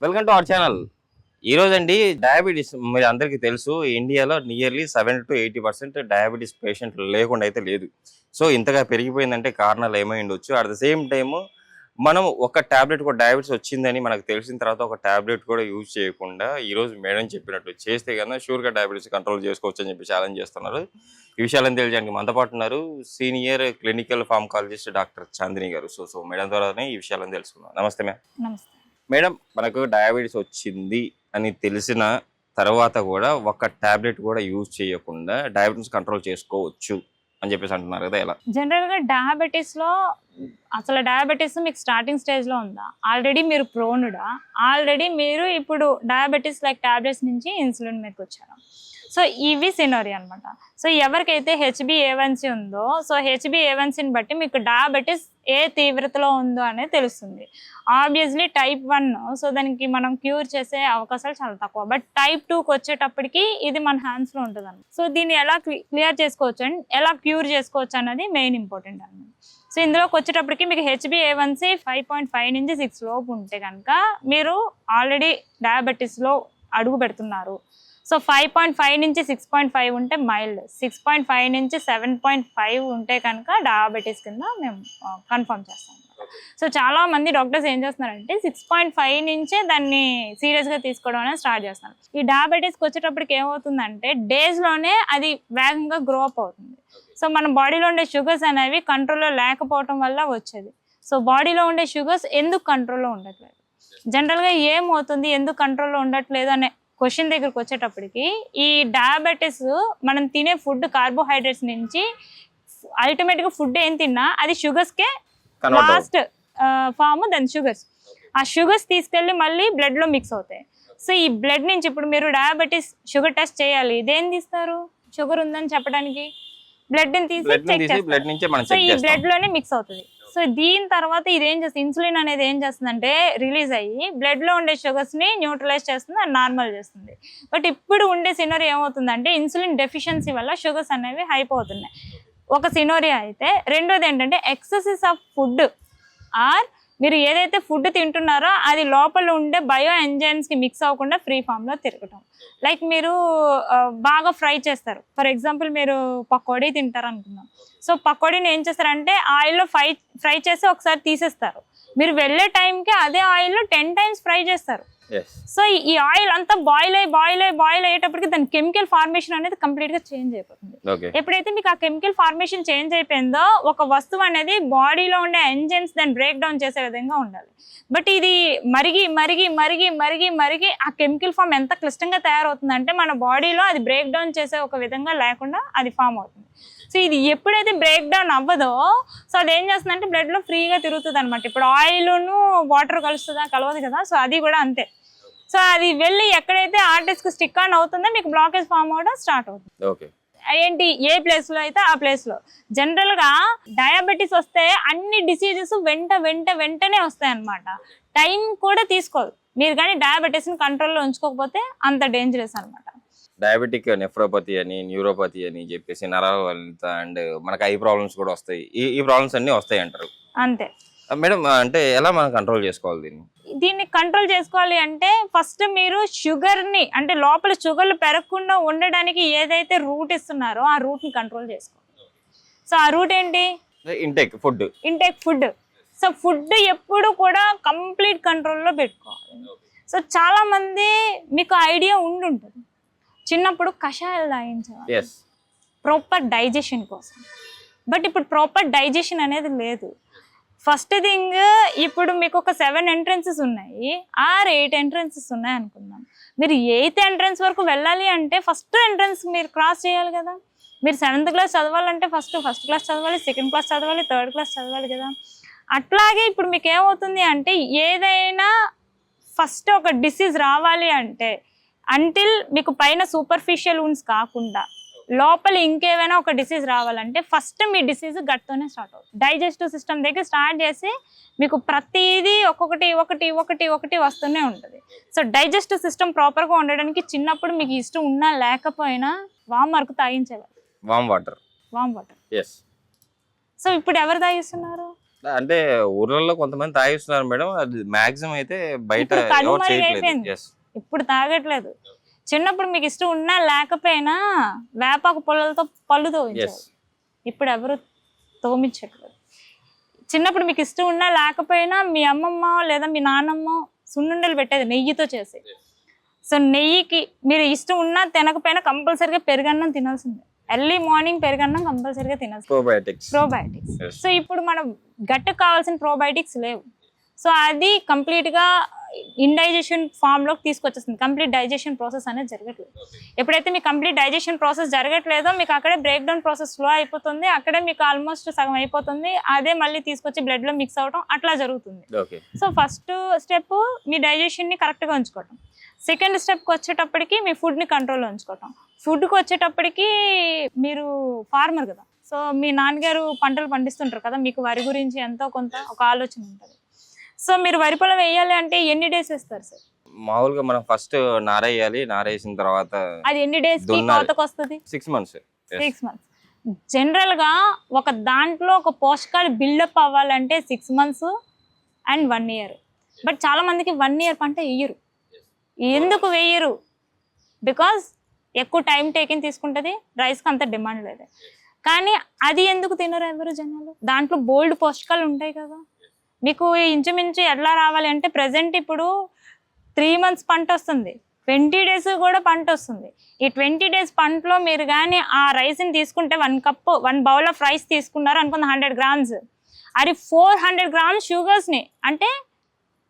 Welcome to our channel. ఈ రోజు అండి డయాబెటీస్ మీరు అందరికీ తెలుసు, ఇండియాలో నియర్లీ 70 to 80% డయాబెటీస్ పేషెంట్ లేకుండా అయితే లేదు. సో ఇంతగా పెరిగిపోయిందంటే కారణాలు ఏమై ఉండొచ్చు. అట్ ద సేమ్ టైమ్ మనం ఒక టాబ్లెట్ కూడా డయాబెటీస్ వచ్చిందని మనకు తెలిసిన తర్వాత ఒక టాబ్లెట్ కూడా యూజ్ చేయకుండా ఈరోజు మేడం చెప్పినట్టు చేస్తే కన్నా షూర్గా డయాబెటీస్ కంట్రోల్ చేసుకోవచ్చు అని చెప్పి ఛాలెంజ్ చేస్తున్నారు. ఈ విషయాలను తెలియజేయడానికి మనతో పాటు ఉన్నారు senior clinical pharmacologist doctor Chandini గారు. సో మేడం ద్వారానే ఈ విషయాలను తెలుసుకుందాం. నమస్తే మ్యామ్. నమస్తే మేడం, మనకు డయాబెటీస్ వచ్చింది అని తెలిసిన తర్వాత కూడా ఒక టాబ్లెట్ కూడా యూజ్ చేయకుండా డయాబెటీస్ కంట్రోల్ చేసుకోవచ్చు అని చెప్పేసి అంటున్నారు కదా, ఎలా? జనరల్ గా డయాబెటీస్ లో అసలు డయాబెటీస్ మీకు స్టార్టింగ్ స్టేజ్ లో ఉందా, ఆల్రెడీ మీరు ప్రోనుడా, ఆల్రెడీ మీరు ఇప్పుడు డయాబెటీస్ లైక్ టాబ్లెట్స్ నుంచి ఇన్సులిన్ మీదకి వచ్చారు. సో ఇవి సినరీ అనమాట. సో ఎవరికైతే HbA1c ఉందో, సో HbA1cని బట్టి మీకు డయాబెటీస్ ఏ తీవ్రతలో ఉందో అనేది తెలుస్తుంది. ఆబ్వియస్లీ టైప్ 1, సో దానికి మనం క్యూర్ చేసే అవకాశాలు చాలా తక్కువ. బట్ టైప్ 2కి వచ్చేటప్పటికి ఇది మన హ్యాండ్స్లో ఉంటుంది అన్నమాట. సో దీన్ని ఎలా క్లియర్ చేసుకోవచ్చు అండ్ ఎలా క్యూర్ చేసుకోవచ్చు అన్నది మెయిన్ ఇంపార్టెంట్ అన్నమాట. సో ఇందులోకి వచ్చేటప్పటికి మీకు HbA1c 5.5 నుంచి 6 లోపు ఉంటే కనుక మీరు ఆల్రెడీ డయాబెటీస్లో అడుగు పెడుతున్నారు. సో 5.5 నుంచి 6.5 ఉంటే మైల్డ్, 6.5 నుంచి 7.5 ఉంటే కనుక డయాబెటీస్ కింద మేము కన్ఫర్మ్ చేస్తాం. సో చాలా మంది డాక్టర్స్ ఏం చేస్తున్నారంటే 6.5 నుంచే దాన్ని సీరియస్గా తీసుకోవడం అనేది స్టార్ట్ చేస్తున్నారు. ఈ డయాబెటీస్కి వచ్చేటప్పటికి ఏమవుతుందంటే డేస్లోనే అది వేగంగా గ్రో అప్ అవుతుంది. సో మన బాడీలో ఉండే షుగర్స్ అనేవి కంట్రోల్లో లేకపోవటం వల్ల వచ్చేది. సో బాడీలో ఉండే షుగర్స్ ఎందుకు కంట్రోల్లో ఉండట్లేదు, జనరల్గా ఏమవుతుంది, ఎందుకు కంట్రోల్లో ఉండట్లేదు అనే క్వశ్చన్ దగ్గరకు వచ్చేటప్పటికి ఈ డయాబెటీస్ మనం తినే ఫుడ్ కార్బోహైడ్రేట్స్ నుంచి అల్టిమేట్గా ఫుడ్ ఏం తిన్నా అది షుగర్స్కే లాస్ట్ ఫామ్, దాని షుగర్స్. ఆ షుగర్స్ తీసుకెళ్ళి మళ్ళీ బ్లడ్లో మిక్స్ అవుతాయి. సో ఈ బ్లడ్ నుంచి ఇప్పుడు మీరు డయాబెటీస్ షుగర్ టెస్ట్ చేయాలి, ఇదేం తీస్తారు, షుగర్ ఉందని చెప్పడానికి బ్లడ్ని తీసి చెక్ చేస్తారు. సో ఈ బ్లడ్లోనే మిక్స్ అవుతుంది. సో దీని తర్వాత ఇదేం చేస్తుంది, ఇన్సులిన్ అనేది ఏం చేస్తుందంటే రిలీజ్ అయ్యి బ్లడ్లో ఉండే షుగర్స్ని న్యూట్రలైజ్ చేస్తుంది, అది నార్మల్ చేస్తుంది. బట్ ఇప్పుడు ఉండే సినరీ ఏమవుతుందంటే ఇన్సులిన్ డెఫిషియన్సీ వల్ల షుగర్స్ అనేవి అయిపోతున్నాయి, ఒక సినరీ అయితే. రెండోది ఏంటంటే ఎక్సెసెస్ ఆఫ్ ఫుడ్ ఆర్ మీరు ఏదైతే ఫుడ్ తింటున్నారో అది లోపల ఉండే బయో ఎంజైమ్స్కి మిక్స్ అవ్వకుండా ఫ్రీ ఫామ్లో తిరగటం. లైక్ మీరు బాగా ఫ్రై చేస్తారు, ఫర్ ఎగ్జాంపుల్ మీరు పకోడీ తింటారు అనుకుందాం. సో పకోడీని ఏం చేస్తారంటే ఆయిల్లో ఫ్రై చేసి ఒకసారి తీసేస్తారు, మీరు వెళ్ళే టైంకి అదే ఆయిల్లో 10 times ఫ్రై చేస్తారు. సో ఈ ఆయిల్ అంతా బాయిల్ అయ్యేటప్పటికి దాని కెమికల్ ఫార్మేషన్ అనేది కంప్లీట్గా చేంజ్ అయిపోతుంది. ఎప్పుడైతే మీకు ఆ కెమికల్ ఫార్మేషన్ చేంజ్ అయిపోయిందో ఒక వస్తువు అనేది బాడీలో ఉండే ఎంజైమ్స్ దాన్ని బ్రేక్ డౌన్ చేసే విధంగా ఉండాలి. బట్ ఇది మరిగి ఆ కెమికల్ ఫామ్ ఎంత క్లిష్టంగా తయారవుతుందంటే మన బాడీలో అది బ్రేక్ డౌన్ చేసే ఒక విధంగా లేకుండా అది ఫామ్ అవుతుంది. సో ఇది ఎప్పుడైతే బ్రేక్ డౌన్ అవ్వదో సో అది ఏం చేస్తుందంటే బ్లడ్లో ఫ్రీగా తిరుగుతుంది అనమాట. ఇప్పుడు ఆయిల్ను వాటర్ కలవదు కదా, సో అది కూడా అంతే. సో అది వెళ్ళి ఎక్కడైతే ఆర్టరీస్కి స్టిక్ ఆన్ అవుతుందో మీకు బ్లాకేజ్ ఫామ్ అవ్వడం స్టార్ట్ అవుతుంది. ఏంటి, ఏ ప్లేస్లో అయితే ఆ ప్లేస్లో. జనరల్గా డయాబెటీస్ వస్తే అన్ని డిసీజెస్ వెంటనే వస్తాయి అన్నమాట, టైం కూడా తీసుకోదు. మీరు కానీ డయాబెటీస్ని కంట్రోల్లో ఉంచుకోకపోతే అంత డేంజరస్ అనమాట. డయాబెటిక్ నెఫ్రోపతి అని, న్యూరోపతి అని చెప్పేసి నరాల అండ్ మనకు ఐ ప్రాబ్లమ్స్ కూడా వస్తాయి. ఈ ప్రాబ్లమ్స్ అన్ని వస్తాయి అంటారు అంతే మేడం. అంటే ఎలా మనం కంట్రోల్ చేసుకోవాలి దీన్ని కంట్రోల్ చేసుకోవాలి అంటే ఫస్ట్ మీరు షుగర్ని అంటే లోపల షుగర్లు పెరగకుండా ఉండడానికి ఏదైతే రూట్ ఇస్తున్నారో ఆ రూట్ని కంట్రోల్ చేసుకోవాలి. సో ఆ రూట్ ఏంటి, ఇంటేక్ ఫుడ్. సో ఫుడ్ ఎప్పుడు కూడా కంప్లీట్ కంట్రోల్లో పెట్టుకోవాలి. సో చాలా మంది మీకు ఐడియా ఉండుంటుంది, చిన్నప్పుడు కషాయాలు తాగించేవాళ్ళు ప్రాపర్ డైజెషన్ కోసం. బట్ ఇప్పుడు ప్రాపర్ డైజెషన్ అనేది లేదు. ఫస్ట్ థింగ్, ఇప్పుడు మీకు ఒక 7 entrances ఉన్నాయి ఆర్ 8 entrances ఉన్నాయి అనుకుందాం. మీరు 8th entrance వరకు వెళ్ళాలి అంటే ఫస్ట్ ఎంట్రన్స్ మీరు క్రాస్ చేయాలి కదా. మీరు 7th class చదవాలంటే ఫస్ట్ క్లాస్ చదవాలి, 2nd class చదవాలి, 3rd class చదవాలి కదా. అట్లాగే ఇప్పుడు మీకు ఏమవుతుంది అంటే ఏదైనా ఫస్ట్ ఒక డిసీజ్ రావాలి అంటే అంటిల్ మీకు పైన సూపర్ఫిషియల్ వూండ్స్ కాకుండా లోపల ఇంకేమైనా ఒక డిసీజ్ రావాలంటే ఫస్ట్ మీ డిసీజ్ గట్తోనే స్టార్ట్ అవుతుంది. డైజెస్టివ్ సిస్టమ్ దగ్గర స్టార్ట్ చేసి మీకు ప్రతిదీ ఒకటి వస్తూనే ఉంటుంది. సో డైజెస్టివ్ సిస్టమ్ ప్రాపర్గా ఉండడానికి చిన్నప్పుడు మీకు ఇష్టం ఉన్నా లేకపోయినా వామ్ వరకు తాగించేవాళ్ళు, వామ్ వాటర్. సో ఇప్పుడు ఎవరు తాగిస్తున్నారు, అంటే ఊర్లలో కొంతమంది తాగిస్తున్నారు మేడం, అది మాక్సిమం అయితే బయట ఇప్పుడు ఎవరు కనుమరుగు చేయట్లేదు. అయిపోయింది. ఎస్ ఇప్పుడు తాగట్లేదు. చిన్నప్పుడు మీకు ఇష్టం ఉన్నా లేకపోయినా వేపాకు పుల్లలతో పళ్ళు తోమించారు. ఎస్ ఇప్పుడు ఎవరు తోమించట్లేదు. చిన్నప్పుడు మీకు ఇష్టం ఉన్నా లేకపోయినా మీ అమ్మమ్మ లేదా మీ నాన్నమ్మ సున్నుండలు పెట్టేది నెయ్యితో చేసి. సో నెయ్యికి మీరు ఇష్టం ఉన్నా తినకపోయినా కంపల్సరీగా పెరుగన్నం తినాల్సిందే. ఎర్లీ మార్నింగ్ పెరుగన్నం కంపల్సరీగా తినాల్సిందే. ప్రోబయోటిక్స్. ప్రోబయోటిక్స్. Yes. సో ఇప్పుడు మనం గట్టుకు కావాల్సిన ప్రోబయోటిక్స్ లేవు. సో అది కంప్లీట్గా ఇండైజెషన్ ఫామ్లోకి తీసుకొచ్చేస్తుంది. కంప్లీట్ డైజెషన్ ప్రాసెస్ అనేది జరగట్లేదు. ఎప్పుడైతే మీకు కంప్లీట్ డైజెషన్ ప్రాసెస్ జరగట్లేదో మీకు అక్కడే బ్రేక్ డౌన్ ప్రాసెస్ స్లో అయిపోతుంది. అక్కడే మీకు ఆల్మోస్ట్ సగం అయిపోతుంది. అదే మళ్ళీ తీసుకొచ్చి బ్లడ్లో మిక్స్ అవడం అట్లా జరుగుతుంది. ఓకే. సో ఫస్ట్ స్టెప్ మీ డైజెషన్ని కరెక్ట్గా ఉంచుకోవటం. సెకండ్ స్టెప్కి వచ్చేటప్పటికి మీ ఫుడ్ని కంట్రోల్లో ఉంచుకోవటం. ఫుడ్కి వచ్చేటప్పటికి మీరు ఫార్మర్ కదా, సో మీ నాన్నగారు పంటలు పండిస్తుంటారు కదా, మీకు వరి గురించి ఎంతో కొంత ఒక ఆలోచన ఉంటుంది. సో మీరు వరి పొలం వేయాలి అంటే ఎన్ని డేస్ వేస్తారు సార్? మామూలుగా మనం ఫస్ట్ నారేయాలి, నారేసిన తర్వాత అది ఎన్ని డేస్ కి కోతకు వస్తుంది? 6 months. 6 months. జనరల్ గా ఒక దాంట్లో ఒక పోషకాలు బిల్డప్ అవ్వాలంటే 6 months అండ్ 1 year. బట్ చాలా మందికి 1 year పంట వేయరు. ఎందుకు వేయరు? బికాస్ ఎక్కువ టైం టేకింగ్ తీసుకుంటుంది, రైస్కి అంత డిమాండ్ లేదు. కానీ అది ఎందుకు తినరు ఎవరు జనాలు? దాంట్లో బోల్డ్ పోషకాలు ఉంటాయి కదా. మీకు ఇంచుమించు ఎట్లా రావాలి అంటే ప్రజెంట్ ఇప్పుడు 3 months పంట వస్తుంది, 20 days కూడా పంట వస్తుంది. ఈ 20 days పంటలో మీరు కానీ ఆ రైస్ని తీసుకుంటే 1 bowl ఆఫ్ రైస్ తీసుకున్నారు అనుకుంది 100 grams, అది 400 grams షుగర్స్ని, అంటే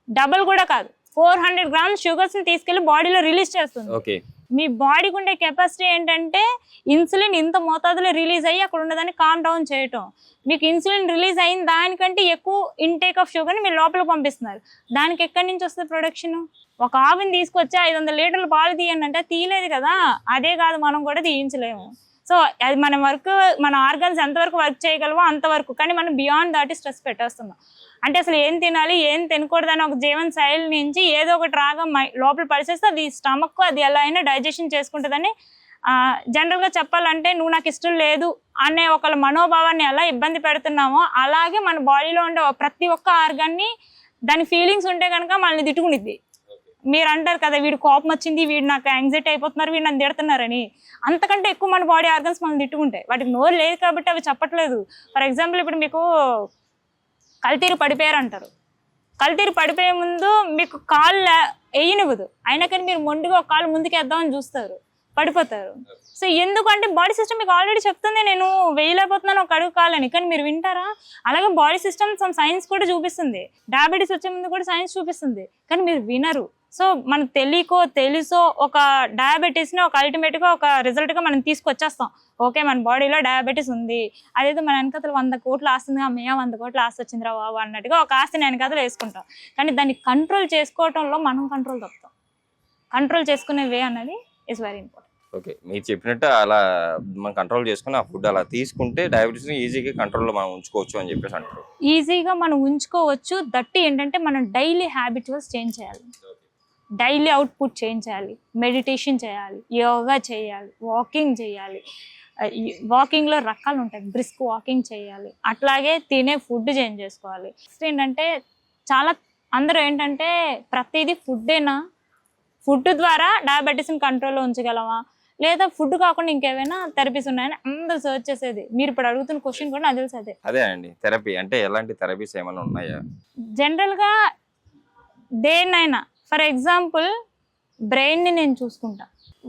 డబల్ కూడా కాదు, 400 grams షుగర్స్ని తీసుకెళ్ళి బాడీలో రిలీజ్ చేస్తుంది. ఓకే. మీ బాడీకి ఉండే కెపాసిటీ ఏంటంటే ఇన్సులిన్ ఇంత మోతాదులో రిలీజ్ అయ్యి అక్కడ ఉన్నదాన్ని కామ్ డౌన్ చేయటం. మీకు ఇన్సులిన్ రిలీజ్ అయిన దానికంటే ఎక్కువ ఇంటేక్ ఆఫ్ షుగర్ని మీరు లోపలికి పంపిస్తున్నారు. దానికి ఎక్కడి నుంచి వస్తుంది ప్రొడక్షన్? ఒక ఆవిని తీసుకొచ్చి 500 లీటర్లు పాలు తీయండి అంటే తీయలేదు కదా. అదే కాదు, మనం కూడా తీయించలేము. సో అది మన వర్క్, మన ఆర్గన్స్ ఎంతవరకు వర్క్ చేయగలవో అంతవరకు, కానీ మనం బియాండ్ దాటి స్ట్రెస్ పెట్టేస్తున్నాం. అంటే అసలు ఏం తినాలి ఏం తినకూడదని ఒక జీవన శైలి నుంచి ఏదో ఒకటి రాగా లోపల పరిచేస్తే అది స్టమక్ అది ఎలా అయినా డైజెషన్ చేసుకుంటుందని జనరల్గా చెప్పాలంటే నువ్వు నాకు ఇష్టం లేదు అనే ఒకళ్ళ మనోభావాన్ని ఎలా ఇబ్బంది పెడుతున్నామో అలాగే మన బాడీలో ఉండే ప్రతి ఒక్క ఆర్గాన్ని దాని ఫీలింగ్స్ ఉంటే కనుక మనల్ని తిట్టుకునిద్ది. మీరు అంటారు కదా వీడు కోపం వచ్చింది, వీడు నాకు యాంగ్జైటీ అయిపోతున్నారు, వీడు నన్ను తిడుతున్నారని. అంతకంటే ఎక్కువ మన బాడీ ఆర్గన్స్ మనల్ని తిట్టుకుంటాయి. వాటికి నోరు లేదు కాబట్టి అవి చెప్పట్లేదు. ఫర్ ఎగ్జాంపుల్ ఇప్పుడు మీకు కల్తీరు పడిపోయారు అంటారు. కల్తీరు పడిపోయే ముందు మీకు కాళ్ళు వేయనివ్వదు, అయినా కానీ మీరు మొండిగా ఒక కాళ్ళు ముందుకు వేద్దామని చూస్తారు, పడిపోతారు. సో ఎందుకంటే బాడీ సిస్టమ్ మీకు ఆల్రెడీ చెప్తుంది నేను వేయలేకపోతున్నాను ఒక అడుగు కాలని, కానీ మీరు వింటారా? అలాగే బాడీ సిస్టమ్ సైన్స్ కూడా చూపిస్తుంది, డయాబెటీస్ వచ్చే ముందు కూడా సైన్స్ చూపిస్తుంది, కానీ మీరు వినరు. సో మనకు తెలియకో తెలుసో ఒక డయాబెటీస్ని ఒక అల్టిమేట్గా ఒక రిజల్ట్గా మనం తీసుకొచ్చేస్తాం. ఓకే మన బాడీలో డయాబెటీస్ ఉంది, అదేదో మన వెనకతలు 100 కోట్లు ఆస్తుంది, అమ్మయ్య 100 కోట్లు ఆస్తి వచ్చిందిరా బాబు అన్నట్టుగా ఒక ఆస్తిని వెనకతలు వేసుకుంటాం. కానీ దాన్ని కంట్రోల్ చేసుకోవటంలో మనం కంట్రోల్ తప్పుతాం. కంట్రోల్ చేసుకునే వే అన్నది ఇస్ వెరీ ఇంపార్టెంట్. ఓకే, మీరు చెప్పినట్టు అలా మనం కంట్రోల్ చేసుకుని ఆ ఫుడ్ అలా తీసుకుంటే డయాబెటీస్ని ఈజీగా కంట్రోల్లో మనం ఉంచుకోవచ్చు అని చెప్పేసి అంటారు. ఈజీగా మనం ఉంచుకోవచ్చు. దట్టి ఏంటంటే మనం డైలీ హ్యాబిట్స్ చేంజ్ చేయాలి, డైలీ అవుట్పుట్ చేంజ్ చేయాలి, మెడిటేషన్ చేయాలి, యోగా చేయాలి, వాకింగ్ చేయాలి. వాకింగ్లో రకాలు ఉంటాయి, బ్రిస్క్ వాకింగ్ చేయాలి. అట్లాగే తినే ఫుడ్ చేంజ్ చేసుకోవాలి. నెక్స్ట్ ఏంటంటే చాలా అందరూ ఏంటంటే ప్రతిదీ ఫుడ్డేనా, ఫుడ్ ద్వారా డయాబెటీస్ని కంట్రోల్లో ఉంచగలమా, లేదా ఫుడ్ కాకుండా ఇంకేమైనా థెరపీస్ ఉన్నాయని అందరూ సర్చ్ చేసేది. మీరు ఇప్పుడు అడుగుతున్న క్వశ్చన్ కూడా నాకు తెలిసి అదే అండి. థెరపీ అంటే ఎలాంటి థెరపీస్ ఏమైనా ఉన్నాయా? జనరల్గా దేన్నైనా, ఫర్ ఎగ్జాంపుల్ బ్రెయిన్ని నేను చూసుకుంటా,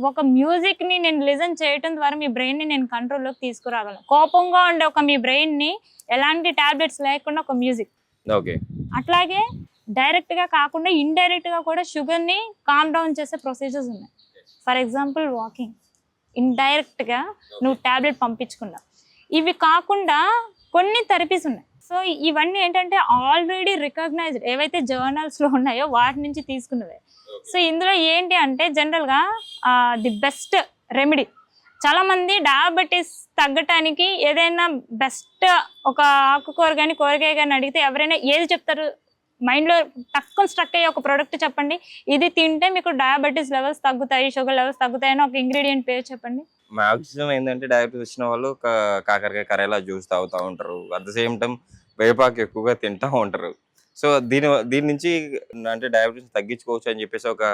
ఒక మ్యూజిక్ని నేను లిజన్ చేయటం ద్వారా మీ బ్రెయిన్ని నేను కంట్రోల్లోకి తీసుకురాగలను. కోపంగా ఉండే ఒక మీ బ్రెయిన్ని ఎలాంటి టాబ్లెట్స్ లేకుండా ఒక మ్యూజిక్. ఓకే. అట్లాగే డైరెక్ట్గా కాకుండా ఇండైరెక్ట్గా కూడా షుగర్ని కామ్ డౌన్ చేసే ప్రొసీజర్స్ ఉన్నాయి. ఫర్ ఎగ్జాంపుల్ వాకింగ్, ఇండైరెక్ట్గా నువ్వు టాబ్లెట్ పంపించకుండా. ఇవి కాకుండా కొన్ని థెరపీస్ ఉన్నాయి. సో ఇవన్నీ ఏంటంటే ఆల్రెడీ రికగ్నైజ్డ్ ఏవైతే జర్నల్స్లో ఉన్నాయో వాటి నుంచి తీసుకున్నవే. సో ఇందులో ఏంటి అంటే జనరల్గా ది బెస్ట్ రెమెడీ, చాలామంది డయాబెటీస్ తగ్గటానికి ఏదైనా బెస్ట్ ఒక ఆకుకూర కానీ కూరగాయ కానీ అడిగితే ఎవరైనా ఏది చెప్తారు? మైండ్లో తక్కువ స్ట్రక్ అయ్యే ఒక ప్రోడక్ట్ చెప్పండి, ఇది తింటే మీకు డయాబెటీస్ లెవెల్స్ తగ్గుతాయి, షుగర్ లెవెల్స్ తగ్గుతాయి అని ఒక ఇంగ్రీడియంట్ పేరు చెప్పండి. మాక్సిమం ఏంటంటే డయాబెటీస్ వచ్చిన వాళ్ళు కాకరకాయ కరేలా జ్యూస్ తాగుతూ ఉంటారు. అట్ ద సేమ్ టైం వేపాకు ఎక్కువగా తింటా ఉంటారు. సో దీని నుంచి అంటే డయాబెటీస్ తగ్గించుకోవచ్చు అని చెప్పేసి ఒక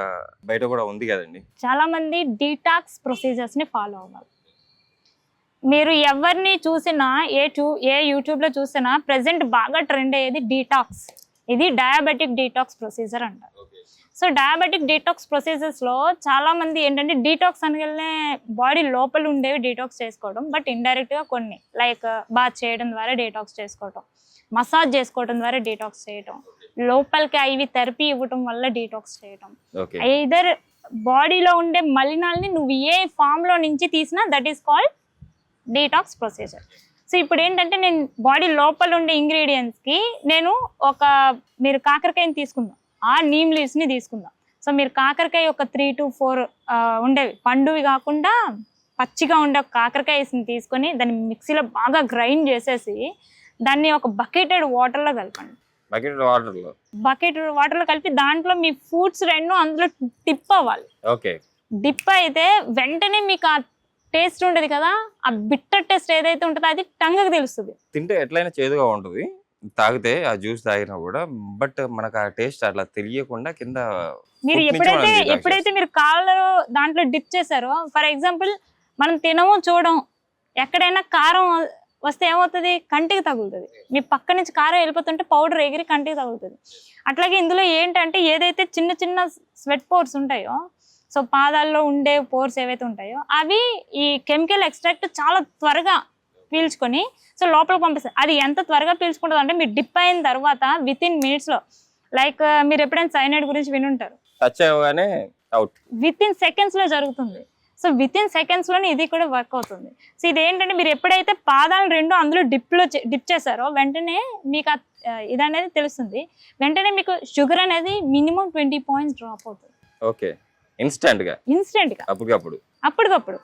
బయట కూడా ఉంది కదండి. చాలా మంది డీటాక్స్ ప్రొసీజర్స్ ని ఫాలో అవ్వాలి. మీరు ఎవరిని చూసినా ఏ యూట్యూబ్ లో చూసినా ప్రెసెంట్ బాగా ట్రెండ్ అయ్యేది డీటాక్స్. ఇది డయాబెటిక్ డీటాక్స్ ప్రొసీజర్ అంటారు. సో డయాబెటిక్ డీటాక్స్ ప్రొసీజర్స్ లో చాలా మంది ఏంటంటే డీటాక్స్ అనగానే బాడీ లోపల ఉండేవి డీటాక్స్ చేసుకోవడం, బట్ ఇండైరెక్ట్ గా కొన్ని లైక్ బాత్ చేయడం ద్వారా డీటాక్స్ చేసుకోవడం, మసాజ్ చేసుకోవడం ద్వారా డీటాక్స్ చేయటం, లోపలికి అవి థెరపీ ఇవ్వటం వల్ల డీటాక్స్ చేయటం. ఐదర్ బాడీలో ఉండే మలినాల్ని నువ్వు ఏ ఫామ్ లో నుంచి తీసినా that is called detox procedure. So ఇప్పుడు ఏంటంటే నేను బాడీ లోపల ఉండే ఇంగ్రీడియంట్స్ కి మీరు కాకరకాయని తీసుకుందాం, ఆ నీమ్ లీవ్స్ ని తీసుకుందాం. సో మీరు కాకరకాయ ఒక 3 to 4 ఉండేవి పండువి కాకుండా పచ్చిగా ఉండే కాకరకాయని తీసుకొని దాన్ని మిక్సీలో బాగా గ్రైండ్ చేసేసి దాన్ని ఒక బకెటెడ్ వాటర్లో కలపండి. బకెట్ వాటర్లో కలిపి దాంట్లో మీ ఫుడ్స్ 2 అందులో డిప్ అవ్వాలి. డిప్ అయితే వెంటనే మీకు ఆ టేస్ట్ ఉండదు కదా, ఆ బిట్టర్ టేస్ట్ ఏదైతే ఉంటుందో అది టంగకి తెలుస్తుంది. తింటే ఎట్లయినా చేదుగా ఉంటుంది, తాగితే ఆ జ్యూస్ తాగినా కూడా, బట్ మనకు ఆ టేస్ట్ అట్లా తెలియకుండా కింద మీరు ఎప్పుడైతే మీరు కాళ్ళు దాంట్లో డిప్ చేశారో, ఫర్ ఎగ్జాంపుల్ మనం తినము చూడం, ఎక్కడైనా కారం వస్తే ఏమవుతుంది, కంటికి తగులుతుంది. మీ పక్క నుంచి కారం వెళ్ళిపోతుంటే పౌడర్ ఎగిరి కంటికి తగులుతుంది. అట్లాగే ఇందులో ఏంటంటే ఏదైతే చిన్న చిన్న స్వెట్ పోర్స్ ఉంటాయో, సో పాదాల్లో ఉండే పోర్స్ ఏవైతే ఉంటాయో అవి ఈ కెమికల్ ఎక్స్ట్రాక్ట్ చాలా త్వరగా పీల్చుకొని సో లోపలికి పంపిస్తుంది. అది ఎంత త్వరగా పీల్చుకుంటుంది అంటే మీరు డిప్ అయిన తర్వాత విత్-ఇన్ మినిట్స్లో, లైక్ మీరు ఎప్పుడైనా సైనైడ్ గురించి వినుంటారు, విత్-ఇన్ సెకండ్స్లో జరుగుతుంది. సో విత్-ఇన్ సెకండ్స్లోనే ఇది కూడా వర్క్ అవుతుంది. సో ఇది ఏంటంటే మీరు ఎప్పుడైతే పాదాలు 2 అందులో డిప్ చేశారో వెంటనే మీకు ఇది అనేది తెలుస్తుంది. వెంటనే మీకు షుగర్ అనేది మినిమం 20 points డ్రాప్ అవుతుంది. ఇన్స్టెంట్ గా అప్పటికప్పుడు.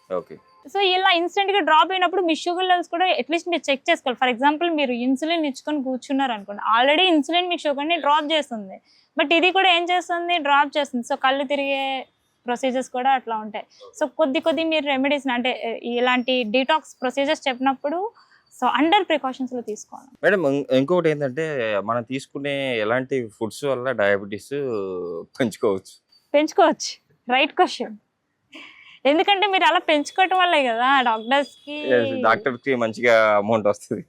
సో ఇలా ఇన్స్టెంట్ గా డ్రాప్ అయినప్పుడు మీ షుగర్ లెవెల్స్ కూడా అట్లీస్ట్ మీరు చెక్ చేసుకోవాలి. ఫర్ ఎగ్జాంపుల్ మీరు ఇన్సులిన్ ఇచ్చుకొని కూర్చున్నారు అనుకోండి, ఆల్రెడీ ఇన్సులిన్ మీ షుగర్ ని డ్రాప్ చేస్తుంది, బట్ ఇది కూడా ఏం చేస్తుంది, డ్రాప్ చేస్తుంది. సో కళ్ళు తిరిగే ప్రొసీజర్స్ కూడా అట్లా ఉంటాయి. సో కొద్ది మీరు రెమెడీస్ అంటే ఇలాంటి డీటాక్స్ ప్రొసీజర్స్ చెప్పినప్పుడు సో అండర్ ప్రికాషన్స్ లో తీసుకోవాలి. మేడం ఇంకొకటి ఏంటంటే మనం తీసుకునే ఎలాంటి ఫుడ్స్ వల్ల డయాబెటీస్ పెంచుకోవచ్చు? Right question. ఎందుకంటే మీరు అలా పెంచుకోవటం వల్లే కదా డాక్టర్ కి మంచిగా అమౌంట్ వస్తుంది.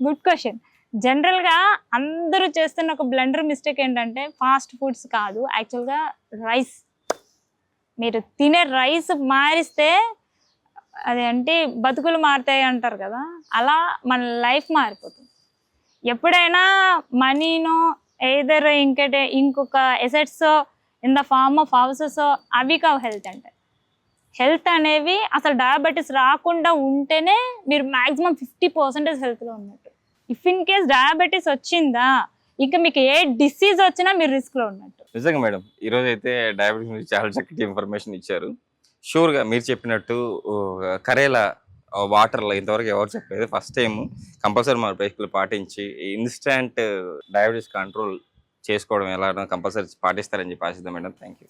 Good question. జనరల్ గా అందరూ చేస్తున్న ఒక బ్లండర్ మిస్టేక్ ఏంటంటే ఫాస్ట్ ఫుడ్స్ కాదు, యాక్చువల్గా రైస్. మీరు తినే రైస్ మారిస్తే అది అంటే బతుకులు మారుతాయి అంటారు కదా, అలా మన లైఫ్ మారిపోతుంది. ఎప్పుడైనా మనీనో ఏదర్ ఇంకొక assets in the form of houses అవి కావు హెల్త్ అంటే. హెల్త్ అనేవి అసలు డయాబెటీస్ రాకుండా ఉంటేనే మీరు మ్యాక్సిమం 50% హెల్త్లో ఉన్నట్టు. ఇఫ్ ఇన్ కేస్ డయాబెటీస్ వచ్చిందా ఇంకా మీకు ఏ డిసీజ్ వచ్చినా మీరు రిస్క్లో ఉన్నట్టు. నిజంగా మేడం ఈరోజు అయితే డయాబెటీస్ గురించి చాలా చక్కటి ఇన్ఫర్మేషన్ ఇచ్చారు. షూర్గా మీరు చెప్పినట్టు కరేలా వాటర్లో ఇంతవరకు ఎవరు చెప్పలేదు, ఫస్ట్ టైం కంపల్సరీ మన ప్రేక్షకులు పాటించి ఇన్స్టెంట్ డయాబెటీస్ కంట్రోల్ చేసుకోవడం ఎలా కంపల్సరీ పాటిస్తారని చెప్పి ఆశిద్దాం మేడం. Thank you.